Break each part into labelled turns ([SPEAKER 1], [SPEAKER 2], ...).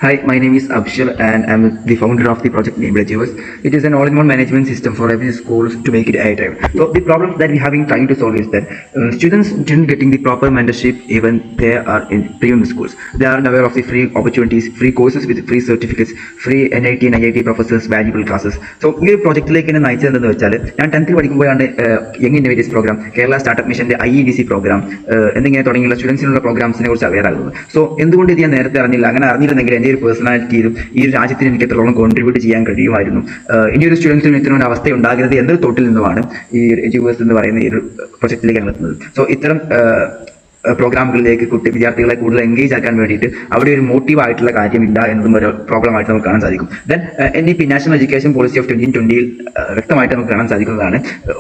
[SPEAKER 1] Hi, my name is Abshir and I'm the founder of the project named Achievers. It is an all-in-one management system for every school to make it AI-driven. So the problem that we have been trying to solve is that students didn't getting the proper mentorship even they are in premium schools. They are unaware of the free opportunities, free courses with free certificates, free NIT and IIT professors, valuable classes. So ഈ ഒരു പ്രോജക്റ്റിലേക്ക് എന്നെ നയിച്ചതെന്ന് വെച്ചാൽ ഞാൻ 10th പഠിക്കുമ്പോഴാണ് young innovatives program, Kerala startup മിഷന്റെ IEDC program എന്നിങ്ങനെ തുടങ്ങിയുള്ള സ്റ്റുഡൻസിനുള്ള പ്രോഗ്രാംസിനെ കുറിച്ച് അവെയർ ആകുന്നത്. സോ എന്തുകൊണ്ട് ഇത് ഞാൻ നേരത്തെ അറിഞ്ഞില്ല? അങ്ങനെ അറിഞ്ഞിരുന്നെങ്കിൽ എൻ്റെ ഒരു പേഴ്സണാലിറ്റിയിലും ഈ ഒരു രാജ്യത്തിന് എനിക്ക് എത്രത്തോളം കോൺട്രിബ്യൂട്ട് ചെയ്യാൻ കഴിയുമായിരുന്നു, ഇനി ഒരു സ്റ്റുഡൻസിന് ഇത്തരം ഒരു അവസ്ഥ ഉണ്ടാകരുത് എന്നൊരു തോട്ടിൽ നിന്നുമാണ് ഈ എഡ്യൂവേഴ്സ് എന്ന് പറയുന്ന ഈ ഒരു പ്രൊജക്റ്റിലേക്ക് എത്തുന്നത്. സോ ഇത്തരം പ്രോഗ്രാമുകളിലേക്ക് വിദ്യാർത്ഥികളെ കൂടുതൽ എൻഗേജ് ആക്കാൻ വേണ്ടിയിട്ട് അവിടെ ഒരു മോട്ടീവ് ആയിട്ടുള്ള കാര്യമില്ല എന്നതും ഒരു പ്രോബ്ലം ആയിട്ട് നമുക്ക് കാണാൻ സാധിക്കും. Then NEP national education policy of 2020 വ്യക്തമായിട്ട് നമുക്ക് കാണാൻ സാധിക്കുന്നതാണ്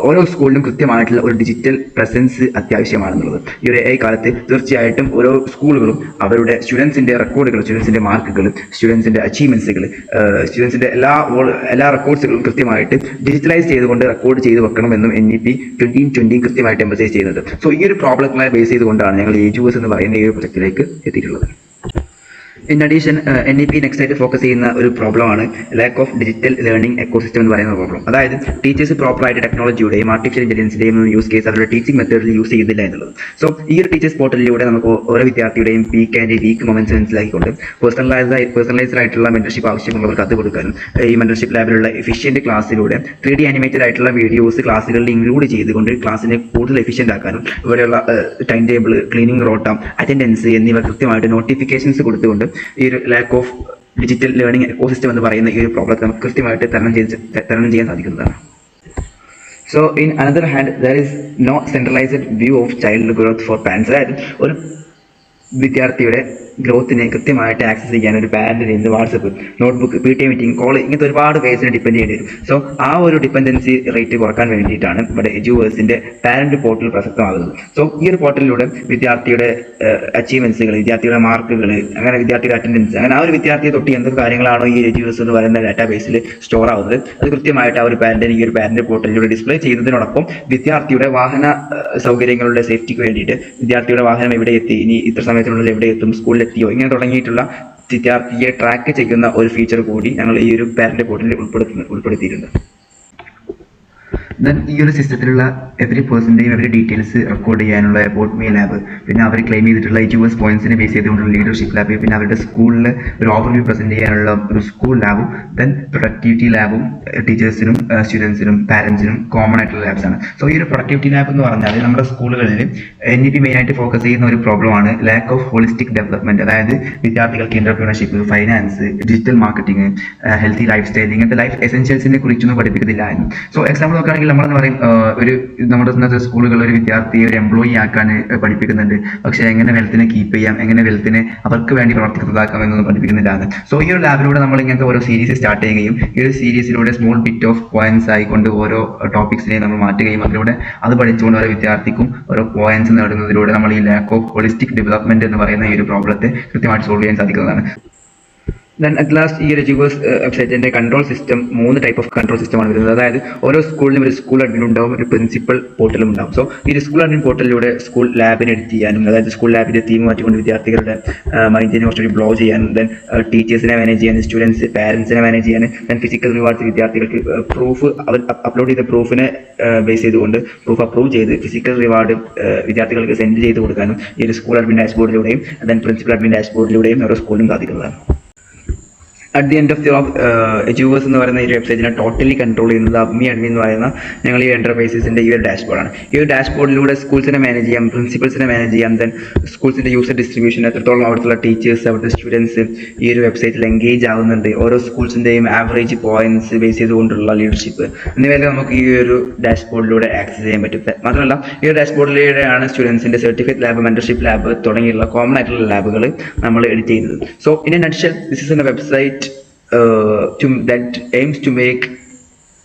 [SPEAKER 1] ഓരോ സ്കൂളിലും കൃത്യമായിട്ടുള്ള ഒരു ഡിജിറ്റൽ പ്രസൻസ് അത്യാവശ്യമാണെന്നുള്ളത്. ഈ ഒരു AI കാലത്ത് തീർച്ചയായിട്ടും ഓരോ സ്കൂളുകളും അവരുടെ സ്റ്റുഡൻസിന്റെ റെക്കോർഡുകൾ, സ്റ്റുഡൻസിന്റെ മാർക്കുകൾ, സ്റ്റുഡൻസിന്റെ അച്ചീവ്മെന്റ്സുകൾ, സ്റ്റുഡൻസിന്റെ എല്ലാ റെക്കോർഡ്സുകളും കൃത്യമായിട്ട് ഡിജിറ്റലൈസ് ചെയ്തുകൊണ്ട് റെക്കോർഡ് ചെയ്ത് വെക്കണമെന്നും NEP 2020 കൃത്യമായിട്ട് എംഫസൈസ് ചെയ്യുന്നുണ്ട്. സോ ഈ ഒരു പ്രോബ്ലങ്ങളെ ബേസ് ചെയ്തുകൊണ്ടാണ് ഞങ്ങൾ എഡ്യൂവേഴ്സ് എന്ന് പറയുന്ന ഈ ഒരു പ്രൊജക്റ്റിലേക്ക് എത്തിയിട്ടുള്ളത്. ഇൻ അഡീഷൻ NEP നെക്സ്റ്റ് ആയിട്ട് ഫോക്കസ് ചെയ്യുന്ന ഒരു പ്രോബ്ലമാണ് lack of digital learning ecosystem എന്ന് പറയുന്ന പ്രോബ്ലം. അതായത് ടീച്ചേഴ്സ് പ്രോപ്പറായിട്ട് ടെക്നോളജിയുടെയും ആർട്ടിഫിഷ്യൽ ഇന്റലിജൻസിന്റെയും യൂസ് കേസ് അവരുടെ ടീച്ചിങ് മെത്തേഡിൽ യൂസ് ചെയ്യുന്നില്ല എന്നുള്ളത്. സോ ഈ ഒരു ടീച്ചേഴ്സ് പോർട്ടലിലൂടെ നമുക്ക് ഓരോ വിദ്യാർത്ഥിയുടെയും പീക്ക് ആൻഡ് വീക്ക് മൊമെന്റ്സ് മനസ്സിലാക്കിക്കൊണ്ട് പേഴ്സണലൈസ്ഡ് ആയിട്ടുള്ള മെന്റർഷിപ്പ് ആവശ്യമുള്ളവർക്ക് അത് കൊടുക്കാനും ഈ മെന്റർഷിപ്പ് ലാബിലുള്ള എഫിഷ്യന്റ് ക്ലാസ്സിലൂടെ 3D ആനിമേറ്റഡ് ആയിട്ടുള്ള വീഡിയോസ് ക്ലാസ്സുകളിൽ ഇൻക്ലൂഡ് ചെയ്തുകൊണ്ട് ക്ലാസ്സിനെ കൂടുതൽ എഫിഷ്യന്റ് ആക്കാനും ഇവിടെയുള്ള ടൈം ടേബിൾ, ക്ലീനിങ് റോട്ട, അറ്റൻഡൻസ് എന്നിവ കൃത്യമായിട്ട് നോട്ടിഫിക്കേഷൻസ് കൊടുത്തുകൊണ്ട് ഈ ഒരു lakh of digital learning ecosystem എന്ന് പറയുന്ന ഈ ഒരു പ്രോബ്ലത്തെ നമുക്ക് കൃത്യമായിട്ട് തരണം ചെയ്യാൻ സാധിക്കുന്നതാണ്. So in another hand there is no centralised view of child growth for parents. അതായത് ഒരു വിദ്യാർത്ഥിയുടെ ഗ്രോത്തിനെ കൃത്യമായിട്ട് ആക്സസ് ചെയ്യാൻ ഒരു പാരന്റിന് WhatsApp, notebook, PTA meeting, call, ഇങ്ങനത്തെ ഒരുപാട് കേസിനെ ഡിപ്പെൻഡ് ചെയ്യേണ്ടി വരും. സോ ആ ഒരു ഡിപ്പെൻഡൻസി റേറ്റ് കുറക്കാൻ വേണ്ടിയിട്ടാണ് ഇവിടെ എഡ്യൂവേഴ്സിന്റെ പാരന്റ് പോർട്ടൽ പ്രസക്തമാകുന്നത്. സോ ഈ ഒരു പോർട്ടലിലൂടെ വിദ്യാർത്ഥിയുടെ അച്ചീവ്മെന്റ്സുകൾ, വിദ്യാർത്ഥിയുടെ മാർക്കുകൾ, അങ്ങനെ വിദ്യാർത്ഥിയുടെ അറ്റൻഡൻസ്, അങ്ങനെ ആ ഒരു വിദ്യാർത്ഥിയെ തൊട്ട് എന്തൊക്കെ കാര്യങ്ങളാണോ ഈ എഡ്യൂവേഴ്സ് എന്ന് പറയുന്ന ഡാറ്റാബേസിൽ സ്റ്റോർ ആവുന്നത് അത് കൃത്യമായിട്ട് ആ ഒരു പാരന്റിന് ഈ ഒരു പാരന്റ് പോർട്ടലിലൂടെ ഡിസ്പ്ലേ ചെയ്യുന്നതിനോടൊപ്പം വിദ്യാർത്ഥിയുടെ വാഹന സൗകര്യങ്ങളുടെ സേഫ്റ്റിക്ക് വേണ്ടിയിട്ട് വിദ്യാർത്ഥിയുടെ വാഹനം എവിടെ എത്തി, ഇനി ഇത്ര സമയത്തിനുള്ളിൽ എവിടെ എത്തും, സ്കൂളിൽ എത്തിയോ, ഇങ്ങനെ തുടങ്ങിയിട്ടുള്ള വിദ്യാർത്ഥിയെ ട്രാക്ക് ചെയ്യുന്ന ഒരു ഫീച്ചർ കൂടി ഞങ്ങൾ ഈ ഒരു പാരന്റ് പോർട്ടലിൽ ഉൾപ്പെടുത്തിയിട്ടുണ്ട്. ദെൻ ഈ ഒരു സിസ്റ്റത്തിലുള്ള എവറി പേഴ്സൻ്റെയും എവറി ഡീറ്റെയിൽസ് റെക്കോർഡ് ചെയ്യാനുള്ള അബൌട്ട് മീ ലാബ്, പിന്നെ അവർ ക്ലെയിം ചെയ്തിട്ടുള്ള എഡ്യൂവേഴ്സ് പോയിന്റ്സിനെ ബേസ് ചെയ്തുകൊണ്ടുള്ള ലീഡർഷിപ്പ് ലാബ്, പിന്നെ അവരുടെ സ്കൂളിൽ ഒരു ഓവർവ്യൂ പ്രസന്റ് ചെയ്യാനുള്ള ഒരു സ്കൂൾ ലാബും, ദെൻ പ്രൊഡക്ടിവിറ്റി ലാബും ടീച്ചേഴ്സിനും സ്റ്റുഡൻസിനും പാരന്റ്സിനും കോമൺ ആയിട്ടുള്ള ലാബ്സ് ആണ്. സോ ഈ ഒരു പ്രൊഡക്ടിവിറ്റി ലാബ് എന്ന് പറഞ്ഞാൽ നമ്മുടെ സ്കൂളുകളിൽ NEP മെയിനായിട്ട് ഫോക്കസ് ചെയ്യുന്ന ഒരു പ്രോബ്ലമാണ് ലാക്ക് ഓഫ് ഹോളിസ്റ്റിക് ഡെവലപ്മെന്റ്. അതായത് വിദ്യാർത്ഥികൾക്ക് entrepreneurship, finance, digital marketing, healthy life style, ഇങ്ങനത്തെ ലൈഫ് എസെൻഷ്യൽസിനെ കുറിച്ചൊന്നും പഠിപ്പിക്കുന്നില്ല എന്ന്. സോ എക്സാമ്പിൾ നോക്കുകയാണെങ്കിൽ നമ്മളെന്ന് പറയും നമ്മുടെ സ്കൂളുകൾ ഒരു വിദ്യാർത്ഥിയെ ഒരു എംപ്ലോയി ആക്കാൻ പഠിപ്പിക്കുന്നുണ്ട്, പക്ഷെ എങ്ങനെ വെൽത്തിനെ കീപ്പ് ചെയ്യാം, എങ്ങനെ വെൽത്തിനെ അവർക്ക് വേണ്ടി പ്രവർത്തിക്കുന്നതാക്കാം എന്നൊന്നും പഠിപ്പിക്കുന്നില്ല എന്ന്. സോ ഈ ഒരു ലാബിലൂടെ നമ്മൾ ഇങ്ങനത്തെ ഓരോ സീരീസ് സ്റ്റാർട്ട് ചെയ്യുകയും ഈ ഒരു സീരീസിലൂടെ സ്മോൾ ബിറ്റ് ഓഫ് പോയിന്റ്സ് ആയിക്കൊണ്ട് ഓരോ ടോപ്പിക്സിനെ നമ്മൾ മാറ്റുകയും അതിലൂടെ അത് പഠിച്ചുകൊണ്ട് ഓരോ വിദ്യാർത്ഥിക്കും ഓരോ പോയിന്റ്സ് നേടുന്നതിലൂടെ നമ്മൾ ഈ ലാക്ക് ഓഫ് ഹോളിസ്റ്റിക് ഡെവലപ്മെന്റ് എന്ന് പറയുന്ന ഈ ഒരു പ്രോബ്ലത്തെ കൃത്യമായിട്ട് സോൾവ് ചെയ്യാൻ സാധിക്കുന്നതാണ്. ദെൻ അറ്റ് ലാസ്റ്റ് ഈ ഒരു എഡ്യൂവേഴ്സ് വെബ്സൈറ്റിന്റെ control system 3 type of control സിസ്റ്റമാണ് വരുന്നത്. അതായത് ഓരോ സ്കൂളിലും ഒരു സ്കൂൾ അഡ്മിൻ ഉണ്ടാവും, ഒരു പ്രിൻസിപ്പൽ പോർട്ടലും ഉണ്ടാവും. സോ ഈ ഒരു സ്കൂൾ അഡ്മിൻ പോർട്ടലിലൂടെ സ്കൂൾ ലാബിനെ എഡിറ്റ് ചെയ്യാനും, അതായത് സ്കൂൾ ലാബിന്റെ തീം മാറ്റിക്കൊണ്ട് വിദ്യാർത്ഥികളുടെ മൈൻഡിനെ കുറച്ചുകൂടി ബ്ലോ ചെയ്യാനും, ദെൻ ടീച്ചേഴ്സിനെ മാനേജ് ചെയ്യാനും, സ്റ്റുഡൻസ് പാരന്റ്സിനെ മാനേജ് ചെയ്യാനും, ദെൻ ഫിസിക്കൽ റിവാർഡ്സ് വിദ്യാർത്ഥികൾക്ക് പ്രൂഫ് അവർ അപ്ലോഡ് ചെയ്ത പ്രൂഫിനെ ബേസ് ചെയ്തുകൊണ്ട് പ്രൂഫ് അപ്രൂവ് ചെയ്ത് ഫിസിക്കൽ റിവാർഡ് വിദ്യാർത്ഥികൾക്ക് സെൻഡ് ചെയ്ത് കൊടുക്കാനും ഈ ഒരു സ്കൂൾ അഡ്മിൻ ഡാഷ്ബോർഡിലൂടെയും ദെൻ പ്രിൻസിപ്പൽ അഡ്മിൻ ഡാഷ്ബോർഡിലൂടെയും ഓരോ സ്കൂളിലും സാധിക്കുന്നതാണ്. At the end of the Eduverse എന്ന് പറയുന്ന ഈ വെബ്സൈറ്റിനെ ടോട്ടലി കൺട്രോൾ ചെയ്യുന്നത് അബ്മി അഡ്മിൻ എന്ന് പറയുന്ന ഞങ്ങൾ ഈ എന്റർപ്രൈസസിന്റെ ഈ ഒരു ഡാഷ്ബോർഡാണ്. ഈ ഒരു ഡാഷ്ബോർഡിലൂടെ സ്കൂൾസിനെ മാനേജ് ചെയ്യാം, പ്രിൻസിപ്പൽസിനെ മാനേജ് ചെയ്യാം, ദെൻ സ്കൂൾസിന്റെ യൂസർ ഡിസ്ട്രിബ്യൂഷൻ, എത്രത്തോളം അവിടുത്തെ ടീച്ചേഴ്സ്, അവിടുത്തെ സ്റ്റുഡൻസ് ഈ ഒരു വെബ്സൈറ്റിൽ എൻഗേജ് ആവുന്നുണ്ട്, ഓരോ സ്കൂൾസിന്റെയും ആവറേജ് പോയിന്റ്സ് ബേസ് ചെയ്തുകൊണ്ടുള്ള ലീഡർഷിപ്പ് എന്നിവയെല്ലാം നമുക്ക് ഈ ഒരു ഡാഷ്ബോർഡിലൂടെ ആക്സസ് ചെയ്യാൻ പറ്റും. മാത്രമല്ല ഈ ഒരു ഡാഷ്ബോർഡിലൂടെയാണ് സ്റ്റുഡൻസിന്റെ സർട്ടിഫിക്കറ്റ് ലാബ്, മെന്റർഷിപ്പ് ലാബ് തുടങ്ങിയുള്ള കോമൺ ആയിട്ടുള്ള ലാബുകൾ നമ്മൾ എഡിറ്റ് ചെയ്യുന്നത്. So in A nutshell this is A website that aims to make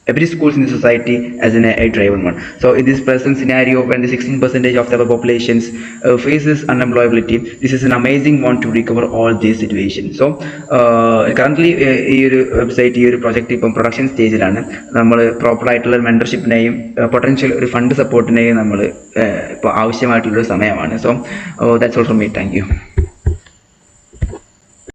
[SPEAKER 1] every schools in the society as an AI-driven one. So in this present scenario, when the 16% of our populations faces unemployability, this is an amazing one to recover all these situations. So currently ഈ ഒരു website, ഈ ഒരു project ഇപ്പം production സ്റ്റേജിലാണ്. നമ്മൾ proper ആയിട്ടുള്ള മെന്റർഷിപ്പിനെയും potential ഒരു fund സപ്പോർട്ടിനെയും നമ്മൾ ഇപ്പോൾ ആവശ്യമായിട്ടുള്ളൊരു സമയമാണ്. So that's all from me. Thank you.